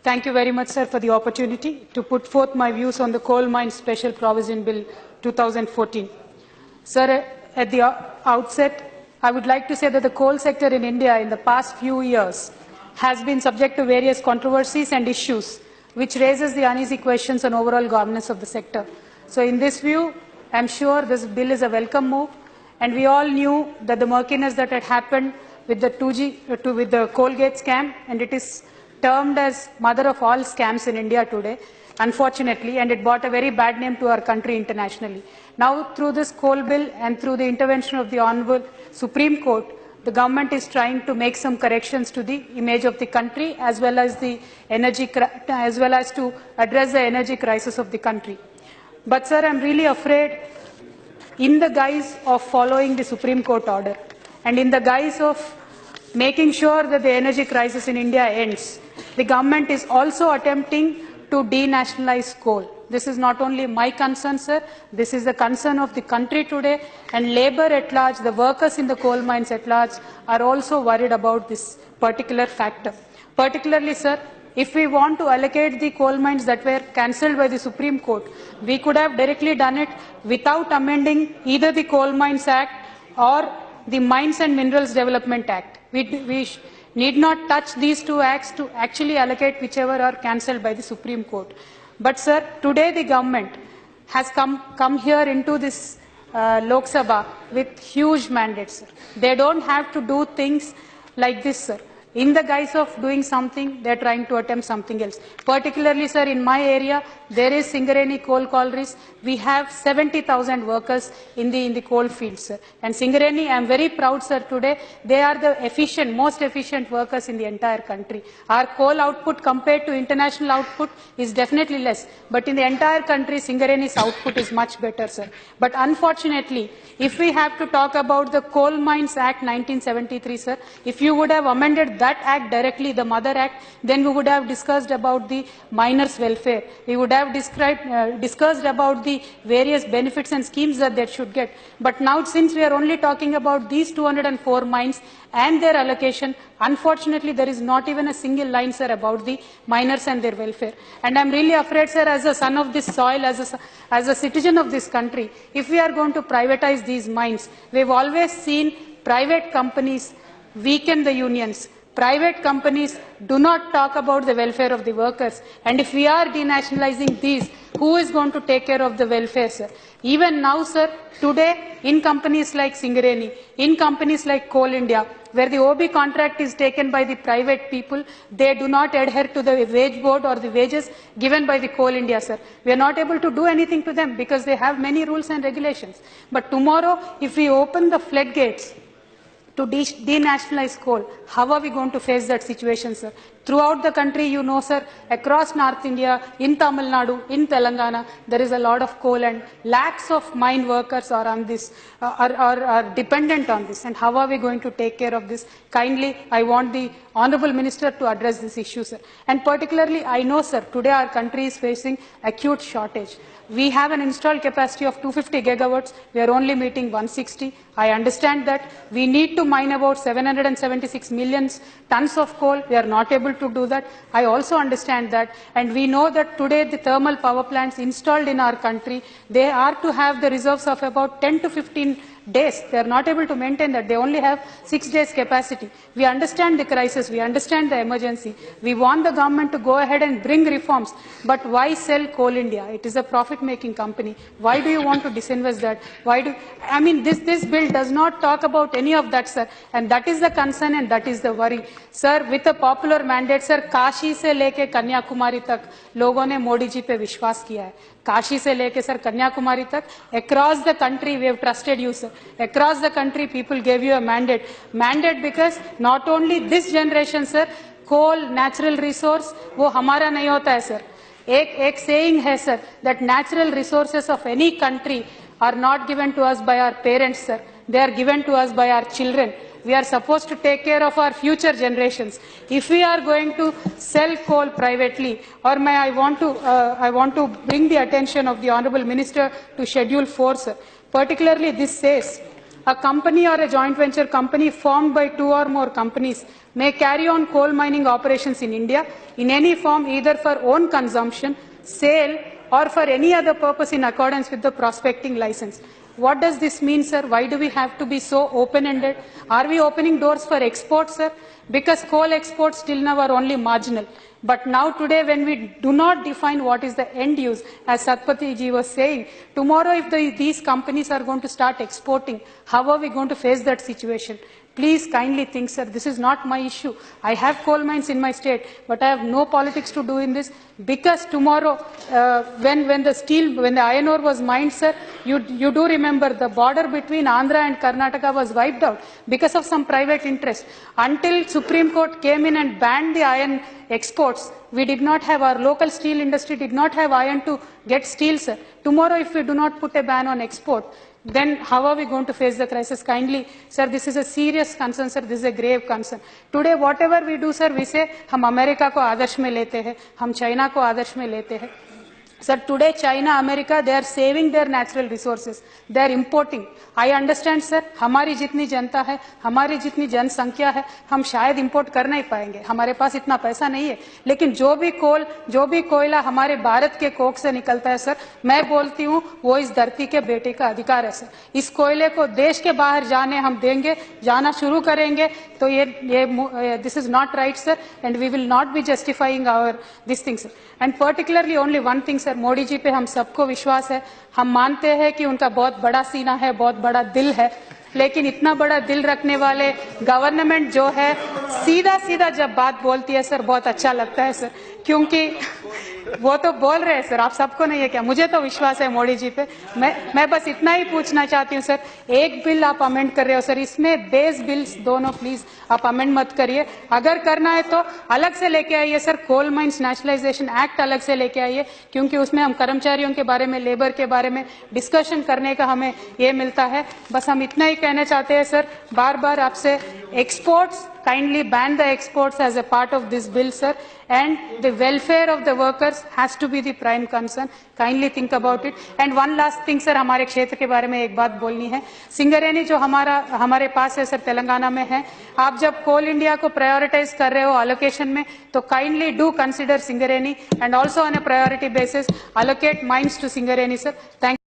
Thank you very much, sir, for the opportunity to put forth my views on the Coal Mines Special Provision Bill 2014. Sir, at the outset, I would like to say that the coal sector in India in the past few years has been subject to various controversies and issues, which raises the uneasy questions on overall governance of the sector. So in this view, I am sure this bill is a welcome move, and we all knew that the murkiness that had happened with the with the Colgate scam, and it is termed as mother of all scams in India today, unfortunately, and it brought a very bad name to our country internationally. Now, through this coal bill and through the intervention of the Honorable Supreme Court, the government is trying to make some corrections to the image of the country as well as to address the energy crisis of the country. But, sir, I am really afraid, in the guise of following the Supreme Court order and in the guise of making sure that the energy crisis in India ends, the government is also attempting to denationalize coal. This is not only my concern, sir, this is the concern of the country today, and labour at large, the workers in the coal mines at large, are also worried about this particular factor. Particularly, sir, if we want to allocate the coal mines that were cancelled by the Supreme Court, we could have directly done it without amending either the Coal Mines Act or the Mines and Minerals Development Act. We need not touch these two acts to actually allocate whichever are cancelled by the Supreme Court. But, sir, today the government has come here into this Lok Sabha with huge mandates, sir. They don't have to do things like this, sir. In the guise of doing something, they are trying to attempt something else. Particularly, sir, in my area, there is Singareni coal collieries. We have 70,000 workers in the coal fields, sir. And Singareni, I am very proud, sir, today, they are the most efficient workers in the entire country. Our coal output compared to international output is definitely less. But in the entire country, Singareni's output is much better, sir. But unfortunately, if we have to talk about the Coal Mines Act 1973, sir, if you would have amended that act directly, the mother act, then we would have discussed about the miners' welfare. We would have discussed about the various benefits and schemes that they should get. But now, since we are only talking about these 204 mines and their allocation, unfortunately, there is not even a single line, sir, about the miners and their welfare. And I am really afraid, sir, as a son of this soil, as a citizen of this country, if we are going to privatize these mines, we have always seen private companies weaken the unions. Private companies do not talk about the welfare of the workers. And if we are denationalizing these, who is going to take care of the welfare, sir? Even now, sir, today, in companies like Singareni, in companies like Coal India, where the OB contract is taken by the private people, they do not adhere to the wage board or the wages given by the Coal India, sir. We are not able to do anything to them because they have many rules and regulations. But tomorrow, if we open the floodgates to denationalize coal, how are we going to face that situation, sir? Throughout the country, you know, sir, across North India, in Tamil Nadu, in Telangana, there is a lot of coal, and lakhs of mine workers are on this, are dependent on this. And how are we going to take care of this? Kindly, I want the Honourable Minister to address this issue, sir. And particularly, I know, sir, today our country is facing acute shortage. We have an installed capacity of 250 gigawatts. We are only meeting 160. I understand that we need to mine about 776 million tons of coal. We are not able to do that. I also understand that. And we know that today the thermal power plants installed in our country, they are to have the reserves of about 10 to 15 days. They are not able to maintain that. They only have 6 days capacity. We understand the crisis. We understand the emergency. We want the government to go ahead and bring reforms. But why sell Coal India? It is a profit-making company. Why do you want to disinvest that? This bill does not talk about any of that, sir. And that is the concern and that is the worry. Sir, with a popular mandate, sir, Kashi से लेके कन्याकुमारी तक लोगों ने मोदी जी पे विश्वास किया है. काशी से लेके सर कन्याकुमारी तक, across the country we have trusted you, sir. Across the country people gave you a mandate. Mandate because not only this generation, sir, coal, natural resource, वो हमारा नहीं होता है, sir. एक saying है, sir, that natural resources of any country are not given to us by our parents, sir. They are given to us by our children. We are supposed to take care of our future generations. If we are going to sell coal privately, or I want to bring the attention of the Honourable Minister to Schedule 4, sir. Particularly this says A company or a joint venture company formed by 2 or more companies may carry on coal mining operations in India in any form, either for own consumption, sale, or for any other purpose in accordance with the prospecting license. What does this mean, sir? Why do we have to be so open-ended? Are we opening doors for exports, sir? Because coal exports till now are only marginal. But now today, when we do not define what is the end use, as Satpathy ji was saying, tomorrow if these companies are going to start exporting, how are we going to face that situation? Please kindly think, sir, this is not my issue. I have coal mines in my state, but I have no politics to do in this, because tomorrow, when the iron ore was mined, sir, you do remember the border between Andhra and Karnataka was wiped out because of some private interest. Until Supreme Court came in and banned the iron exports, we did not have, our local steel industry did not have iron to get steel, sir. Tomorrow, if we do not put a ban on export, then how are we going to face the crisis? Kindly, sir, this is a serious concern, sir. This is a grave concern. Today, whatever we do, sir, we say, हम America को आदर्श में लेते हैं, हम China को आदर्श में लेते हैं. Sir, today China, America, they are saving their natural resources. They are importing. I understand, sir, हमारी जितनी जनता है, हमारी जितनी जनसंख्या है, हम शायद इंपोर्ट कर नहीं पाएंगे. हमारे पास इतना पैसा नहीं है. लेकिन जो भी कोयला हमारे भारत के कोख से निकलता है, सर, मैं बोलती हूँ, वो इस धरती के बेटे का अधिकार है, सर. इस कोयले को देश के बाहर जाने हम देंगे, जाना शुरू करेंगे, तो this is not right, sir, and we will not be justifying this thing, sir. And particularly only one thing, sir, Modi ji पे हम सबको विश्वास है, हम मानते हैं कि उनका बहुत बड़ा सीना है, बहुत बड़ा दिल है, लेकिन इतना बड़ा दिल रखने वाले गवर्नमेंट जो है, सीधा जब बात बोलती है, सर, बहुत अच्छा लगता है, सर, क्योंकि वो तो बोल रहे हैं, सर, आप सबको नहीं है क्या? मुझे तो विश्वास है मोदी जी पे. मैं बस इतना ही पूछना चाहती हूँ, सर, एक बिल आप अमेंड कर रहे हो, सर, इसमें बेस बिल्स दोनों प्लीज आप अमेंड मत करिए. अगर करना है तो अलग से लेके आइए, sir, coal mines nationalisation act अलग से लेके आइए, क्योंकि उसमें हम कर्मचारियों के बारे में, लेबर के बारे में डिस्कशन करने का हमें ये मिलता है. बस हम इतना ही कहना चाहते हैं, सर, बार आपसे, exports, kindly ban the exports as a part of this bill, sir, and the welfare of the workers has to be the prime concern. Kindly think about it. And one last thing, sir, हमारे क्षेत्र के बारे में एक बात बोलनी है. सिंगरेनी जो हमारे पास है, सर, तेलंगाना में है. आप जब कोल इंडिया को प्रायोरिटाइज कर रहे हो allocation में, तो kindly do consider Singareni and also on a priority basis allocate mines to Singareni, sir. Thank